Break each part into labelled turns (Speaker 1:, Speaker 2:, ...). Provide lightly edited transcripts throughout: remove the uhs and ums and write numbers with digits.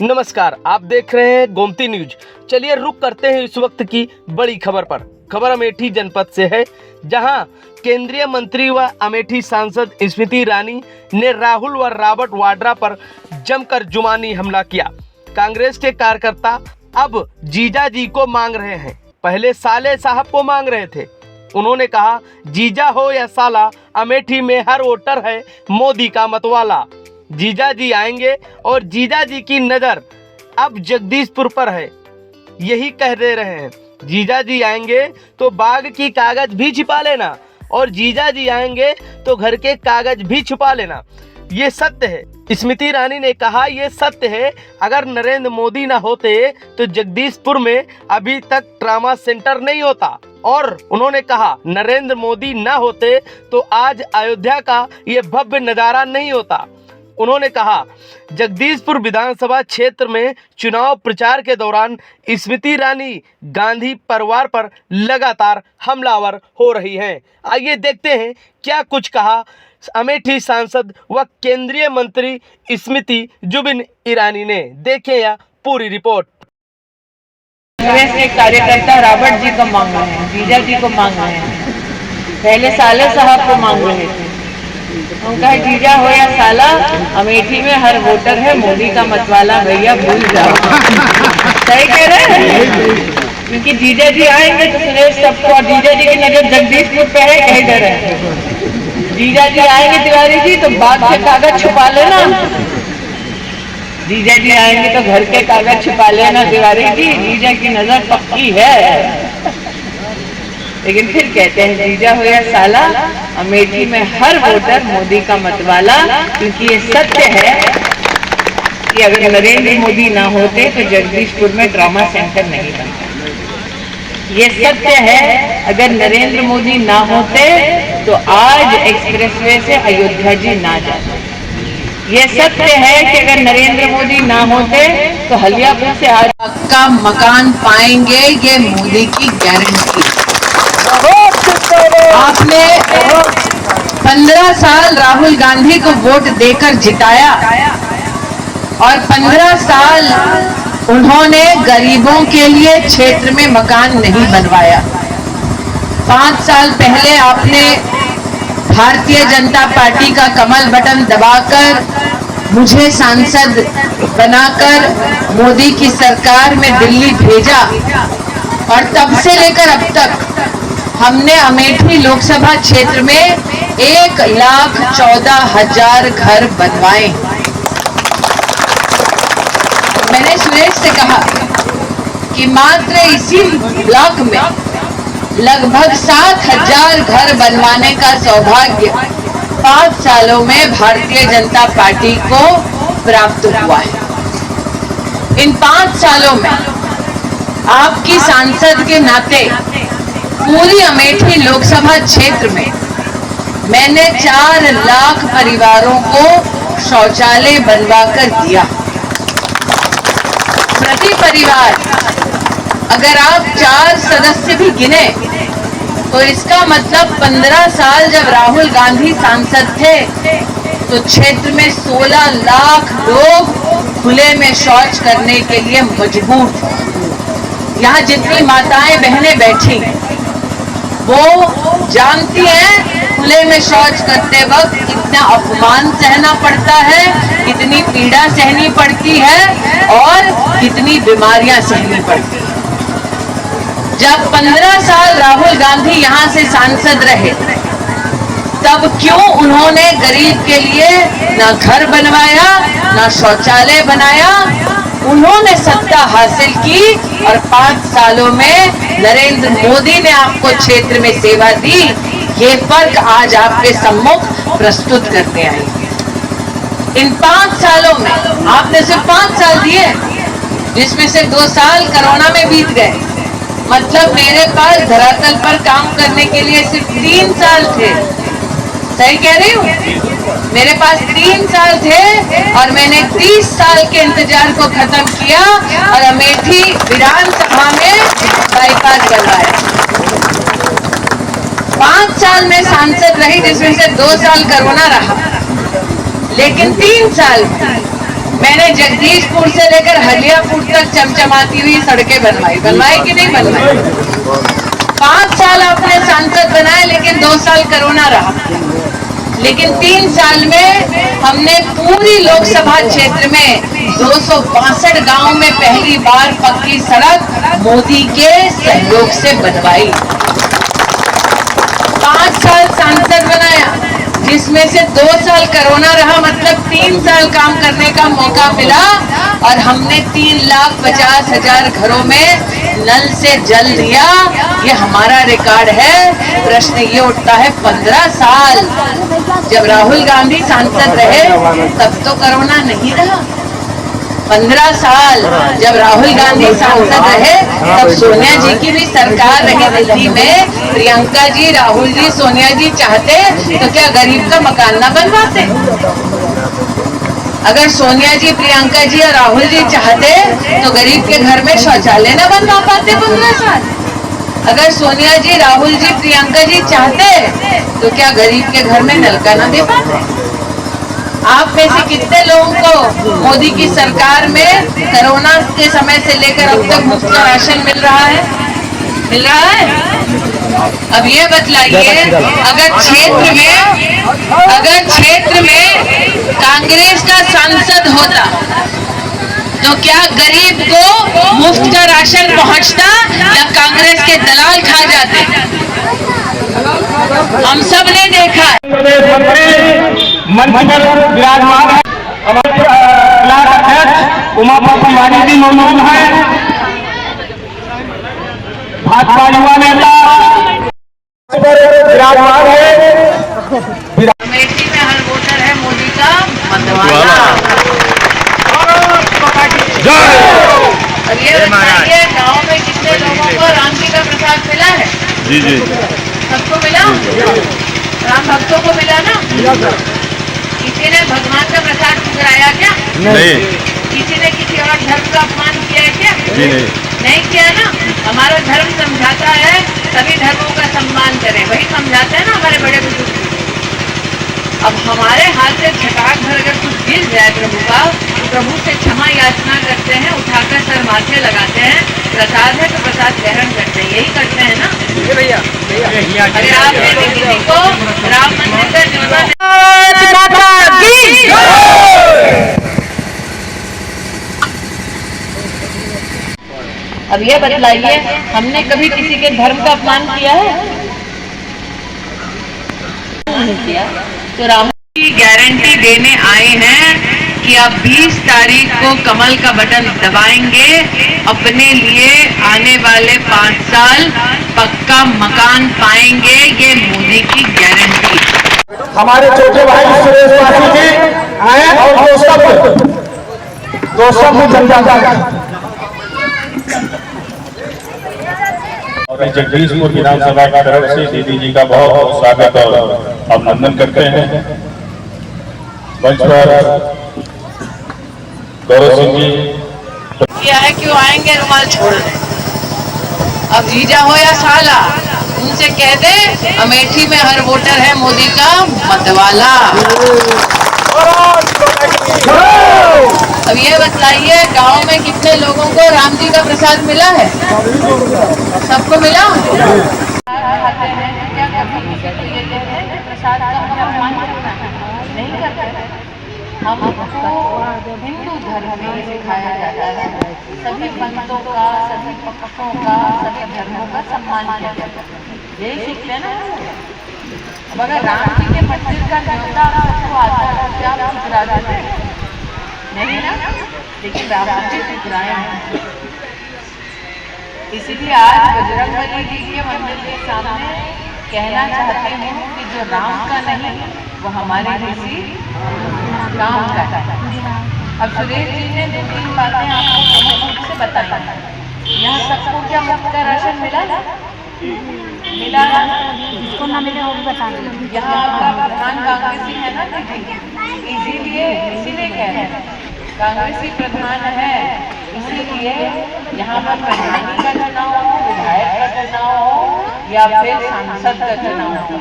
Speaker 1: नमस्कार, आप देख रहे हैं गोमती न्यूज। चलिए रुक करते हैं इस वक्त की बड़ी खबर पर। खबर अमेठी जनपद से है, जहां केंद्रीय मंत्री व अमेठी सांसद स्मृति ईरानी ने राहुल व रॉबर्ट वाड्रा पर जमकर जुबानी हमला किया। कांग्रेस के कार्यकर्ता अब जीजा जी को मांग रहे हैं, पहले साले साहब को मांग रहे थे। उन्होंने कहा, जीजा हो या साला, अमेठी में हर वोटर है मोदी का मतवाला। जीजा जी आएंगे और जीजा जी की नज़र अब जगदीशपुर पर है, यही कह दे रहे हैं। जीजा जी आएंगे तो बाग की कागज भी छिपा लेना, और जीजा जी आएंगे तो घर के कागज भी छुपा लेना। ये सत्य है। स्मृति ईरानी ने कहा, ये सत्य है। अगर नरेंद्र मोदी ना होते तो जगदीशपुर में अभी तक ट्रामा सेंटर नहीं होता, और उन्होंने कहा, नरेंद्र मोदी ना होते तो आज अयोध्या का ये भव्य नज़ारा नहीं होता। उन्होंने कहा, जगदीशपुर विधानसभा क्षेत्र में चुनाव प्रचार के दौरान स्मृति ईरानी गांधी परिवार पर लगातार हमलावर हो रही हैं। आइए देखते हैं क्या कुछ कहा अमेठी सांसद व केंद्रीय मंत्री स्मृति जुबिन ईरानी ने। देखें यह पूरी रिपोर्ट।
Speaker 2: कांग्रेस के कार्यकर्ता रॉबर्ट जी को मांग रहे हैं, जीजा जी को मांग रहे हैं, पहले साले साहब को मांग रहे थे। उनका है, जीजा हो या साला, अमेठी में हर वोटर है मोदी का मतवाला, भैया भूल जाओ। सही कह रहे हैं, क्योंकि जीजा जी आएंगे तो सुरेश सबको, और जीजा जी की नजर जगदीशपुर पे है, कहीं डर है। जीजा जी आएंगे तिवारी जी तो बाग के कागज छुपा लेना। जीजा जी आएंगे तो घर के कागज छुपा लेना तिवारी जी, जीजा की नजर पक्की है। लेकिन फिर कहते हैं, जीजा हो या साला, अमेठी में हर वोटर मोदी का मतवाला, क्योंकि ये सत्य है कि अगर नरेंद्र मोदी ना होते तो जगदीशपुर में ड्रामा सेंटर नहीं बनता। ये सत्य है, अगर नरेंद्र मोदी ना होते तो आज एक्सप्रेसवे से अयोध्या जी ना जाते। ये सत्य है कि अगर नरेंद्र मोदी ना होते तो हलियापुर से आज
Speaker 3: का मकान पाएंगे, ये मोदी की गारंटी। आपने 15 साल राहुल गांधी को वोट देकर जिताया, और 15 साल उन्होंने गरीबों के लिए क्षेत्र में मकान नहीं बनवाया। 5 साल पहले आपने भारतीय जनता पार्टी का कमल बटन दबाकर मुझे सांसद बनाकर मोदी की सरकार में दिल्ली भेजा, और तब से लेकर अब तक हमने अमेठी लोकसभा क्षेत्र में 1,14,000 घर बनवाए। मैंने सुरेश से कहा कि मात्र इसी ब्लॉक में लगभग 7,000 घर बनवाने का सौभाग्य 5 सालों में भारतीय जनता पार्टी को प्राप्त हुआ है। इन 5 सालों में आपकी सांसद के नाते पूरी अमेठी लोकसभा क्षेत्र में मैंने 4 लाख परिवारों को शौचालय बनवाकर दिया। प्रति परिवार अगर आप 4 सदस्य भी गिने तो इसका मतलब 15 साल जब राहुल गांधी सांसद थे तो क्षेत्र में 16 लाख लोग खुले में शौच करने के लिए मजबूर थे। यहाँ जितनी माताएं बहनें बैठी वो जानती हैं खुले में शौच करते वक्त कितना अपमान सहना पड़ता है, कितनी पीड़ा सहनी पड़ती है, और कितनी बीमारियां सहनी पड़ती है। जब 15 साल राहुल गांधी यहाँ से सांसद रहे, तब क्यों उन्होंने गरीब के लिए ना घर बनवाया, ना शौचालय बनाया? उन्होंने सत्ता हासिल की, और 5 सालों में नरेंद्र मोदी ने आपको क्षेत्र में सेवा दी। ये फर्क आज आपके सम्मुख प्रस्तुत करते आए। इन 5 सालों में आपने सिर्फ 5 साल दिए, जिसमें से 2 साल कोरोना में बीत गए। मतलब मेरे पास धरातल पर काम करने के लिए सिर्फ 3 साल थे। सही कह रही हूँ? मेरे पास 3 साल थे, और मैंने 30 साल के इंतजार को खत्म किया और अमेठी विधानसभा में बाईपास बनवाया। 5 साल में सांसद रही, जिसमें से 2 साल कोरोना रहा, लेकिन 3 साल मैंने जगदीशपुर से लेकर हलियापुर तक चमचमाती हुई सड़कें बनवाई कि नहीं बनवाई? 5 साल आपने सांसद बनाए, लेकिन 2 साल कोरोना रहा। लेकिन 3 साल में हमने पूरी लोकसभा क्षेत्र में 262 गांव में पहली बार पक्की सड़क मोदी के सहयोग से बनवाई। 5 साल सांसद बनाया, जिसमें से 2 साल कोरोना रहा, मतलब 3 साल काम करने का मौका मिला, और हमने 3,50,000 घरों में नल से जल दिया। ये हमारा रिकॉर्ड है। प्रश्न ये उठता है, 15 साल जब राहुल गांधी सांसद रहे तब तो कोरोना नहीं रहा। 15 साल जब राहुल गांधी सांसद रहे तब सोनिया जी की भी सरकार रही दिल्ली में। प्रियंका जी, राहुल जी, सोनिया जी चाहते तो क्या गरीब का मकान ना बनवाते? अगर सोनिया जी, प्रियंका जी और राहुल जी चाहते तो गरीब के घर में शौचालय न बनवा पाते 15 साल? अगर सोनिया जी, राहुल जी, प्रियंका जी चाहते तो क्या गरीब के घर में नलका न दे पाते? आप में से कितने लोगों को मोदी की सरकार में कोरोना के समय से लेकर अब तक मुफ्त का राशन मिल रहा है? मिल रहा है? अब ये बतलाइए, अगर क्षेत्र में कांग्रेस का सांसद होता तो क्या गरीब को मुफ्त का राशन पहुंचता या कांग्रेस के दलाल खा जाते? हम सब ने देखा है।
Speaker 4: मंच पर विराजमान है हमारे ब्लॉक अध्यक्ष उमापति वाणी जी मौजूद हैं, भाजपा युवा नेता विराजमान है।
Speaker 3: अमेठी में हर वोटर है मोदी का मतवाला। अब ये बताइए, गाँव में कितने लोगों को राम जी का प्रसाद मिला है?
Speaker 5: जी जी,
Speaker 3: सबको मिला? राम भक्तों को मिला ना? किसी ने भगवान का प्रसाद ठुकराया क्या?
Speaker 5: नहीं।
Speaker 3: किसी ने किसी और धर्म का अपमान किया है क्या?
Speaker 5: जी नहीं।
Speaker 3: नहीं किया ना। हमारा धर्म समझाता है सभी धर्मों का सम्मान करें, वही समझाते हैं ना हमारे बड़े बुजुर्ग। अब हमारे हाथ से छटाक भर अगर कुछ गिर जाए प्रभु का, तो प्रभु से क्षमा याचना करते हैं, उठाकर सर माथे लगाते हैं। प्रसाद है तो प्रसाद ग्रहण करते हैं, यही करते हैं ना भैया। अरे आपने किसी को राम मंदिर का निर्माण अब ये बतलाइए, हमने कभी किसी के धर्म का अपमान किया है? नहीं किया। तो राम की गारंटी देने आए हैं कि आप 20 तारीख को कमल का बटन दबाएंगे, अपने लिए आने वाले 5 साल पक्का मकान पाएंगे। ये मोदी की गारंटी।
Speaker 4: हमारे छोटे भाई सुरेश पासी जी आए और दो शब्द जनता जगदीशपुर विधानसभा की तरफ से दीदी जी का बहुत बहुत स्वागत और अभिनंदन करते हैं। मंच पर गौरव सिंह जी
Speaker 3: किया है, क्यों आएंगे रुमाल छोड़ने? अब जीजा हो या साला, उनसे कह दे अमेठी में हर वोटर है मोदी का मतवाला। अब ये बतलाइए, गांव में कितने लोगों को राम जी का प्रसाद मिला है? सबको मिला? खाते हैं क्या कभी किसी को ये कहते हैं कि प्रसाद का हमें अपमान करना है? नहीं करते। हमको हिंदू धर्म में सिखाया जाता है सभी पंथों का, सभी पक्षों का, सभी धर्मों का सम्मान किया जाता है। यही सीखते हैं ना। अब अगर राम जी के मंदिर का न्योता आपको आता है तो क्या आप ठुकरा देते? नहीं ना। लेकिन राम जी ठुकराए हैं। इसीलिए आज बजरंगबली जी के मंदिर के सामने कहना चाहती हूँ कि जो राम का नहीं वो हमारे किसी काम का है। अब सुरेश जी ने 2-3 बातें आपको प्रमुख रूप से बताई। यहाँ सबको क्या मुफ्त का राशन मिला? मिला ना? जिसको ना मिले वो भी बता दें। यहाँ आपका प्रधान कांग्रेसी है ना दीदी, इसीलिए कह रहे हैं कांग्रेसी प्रधान है, इसीलिए यहाँ पर प्रधानी का चुनाव हो, विधायक का चुनाव हो या फिर सांसद का चुनाव हो,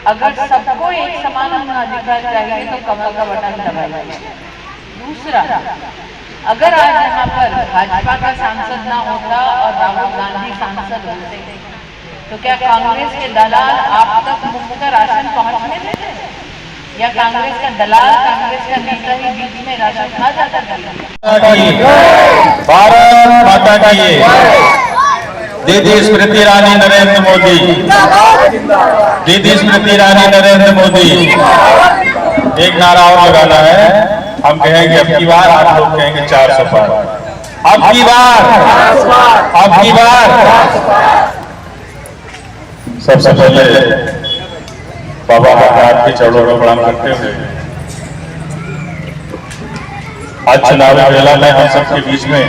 Speaker 3: अगर सबको एक समान अपना अधिकार चाहिए तो कमल का बटन दबाइए।
Speaker 2: दूसरा, अगर आज यहाँ पर भाजपा का सांसद ना होता और राहुल गांधी सांसद होते तो क्या कांग्रेस के दलाल आप तक मुफ्त का राशन पहुंचने देते, या कांग्रेस का दलाल, कांग्रेस का नेता ही बीच में राशन खा जाता था?
Speaker 5: भारत माता की दीदी स्मृति ईरानी नरेंद्र मोदी, दीदी स्मृति ईरानी नरेंद्र मोदी। एक नारा और लगाना है, हम कहेंगे अब की बार, आप लोग कहेंगे 400 पार। अब की बार, अब की बार। सबसे पहले बाबा भगवान के चरणों में प्रणाम करते हुए आज चुनावी मेला में हम सबके बीच में